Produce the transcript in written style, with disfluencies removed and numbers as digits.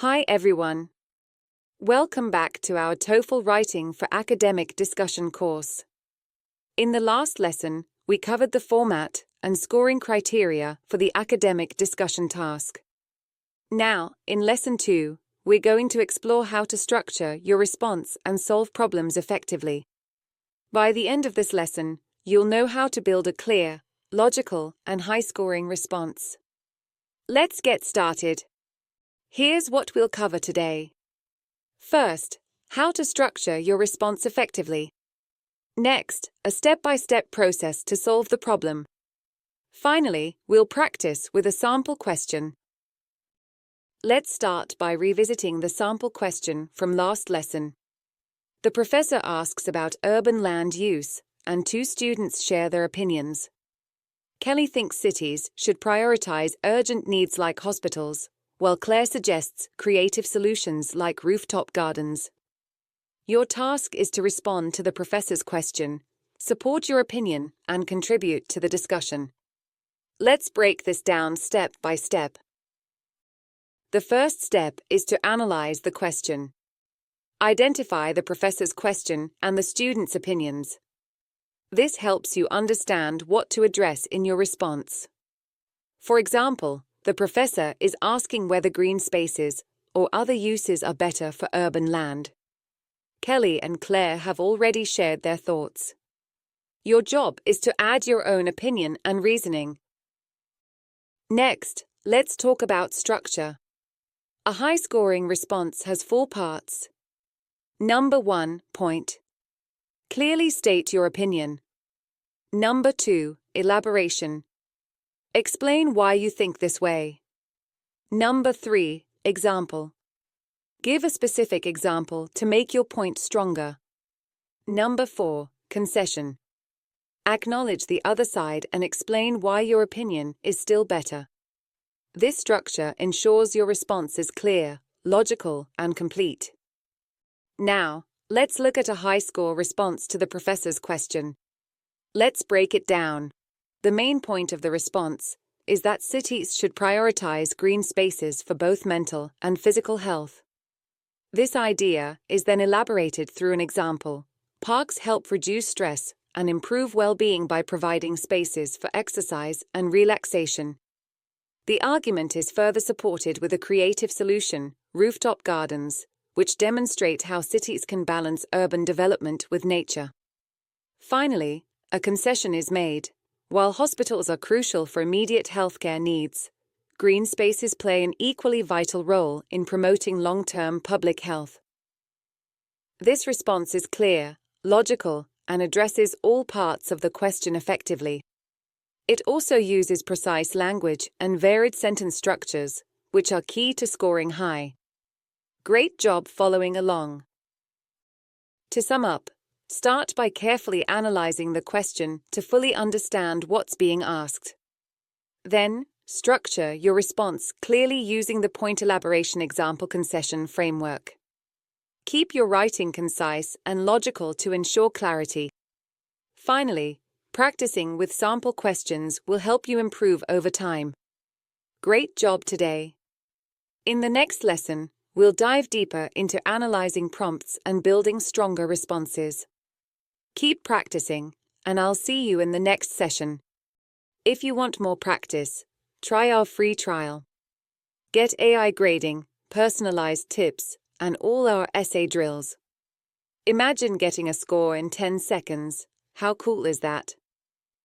Hi everyone. Welcome back to our TOEFL Writing for Academic Discussion course. In the last lesson, we covered the format and scoring criteria for the academic discussion task. Now, in Lesson 2, we're going to explore how to structure your response and solve problems effectively. By the end of this lesson, you'll know how to build a clear, logical, and high-scoring response. Let's get started. Here's what we'll cover today. First, how to structure your response effectively. Next, a step-by-step process to solve the problem. Finally, we'll practice with a sample question. Let's start by revisiting the sample question from last lesson. The professor asks about urban land use, and two students share their opinions. Kelly thinks cities should prioritize urgent needs like hospitals, while Claire suggests creative solutions like rooftop gardens. Your task is to respond to the professor's question, support your opinion, and contribute to the discussion. Let's break this down step by step. The first step is to analyze the question. Identify the professor's question and the student's opinions. This helps you understand what to address in your response. For example, the professor is asking whether green spaces or other uses are better for urban land. Kelly and Claire have already shared their thoughts. Your job is to add your own opinion and reasoning. Next, let's talk about structure. A high-scoring response has 4 parts. Number 1, point. Clearly state your opinion. Number 2, elaboration. Explain why you think this way. Number 3, example. Give a specific example to make your point stronger. Number 4, concession. Acknowledge the other side and explain why your opinion is still better. This structure ensures your response is clear, logical, and complete. Now, let's look at a high-score response to the professor's question. Let's break it down. The main point of the response is that cities should prioritize green spaces for both mental and physical health. This idea is then elaborated through an example. Parks help reduce stress and improve well-being by providing spaces for exercise and relaxation. The argument is further supported with a creative solution, rooftop gardens, which demonstrate how cities can balance urban development with nature. Finally, a concession is made. While hospitals are crucial for immediate healthcare needs, green spaces play an equally vital role in promoting long-term public health. This response is clear, logical, and addresses all parts of the question effectively. It also uses precise language and varied sentence structures, which are key to scoring high. Great job following along. To sum up, start by carefully analyzing the question to fully understand what's being asked. Then, structure your response clearly using the point elaboration example concession framework. Keep your writing concise and logical to ensure clarity. Finally, practicing with sample questions will help you improve over time. Great job today. In the next lesson, we'll dive deeper into analyzing prompts and building stronger responses. Keep practicing, and I'll see you in the next session. If you want more practice, try our free trial. Get AI grading, personalized tips, and all our essay drills. Imagine getting a score in 10 seconds. How cool is that?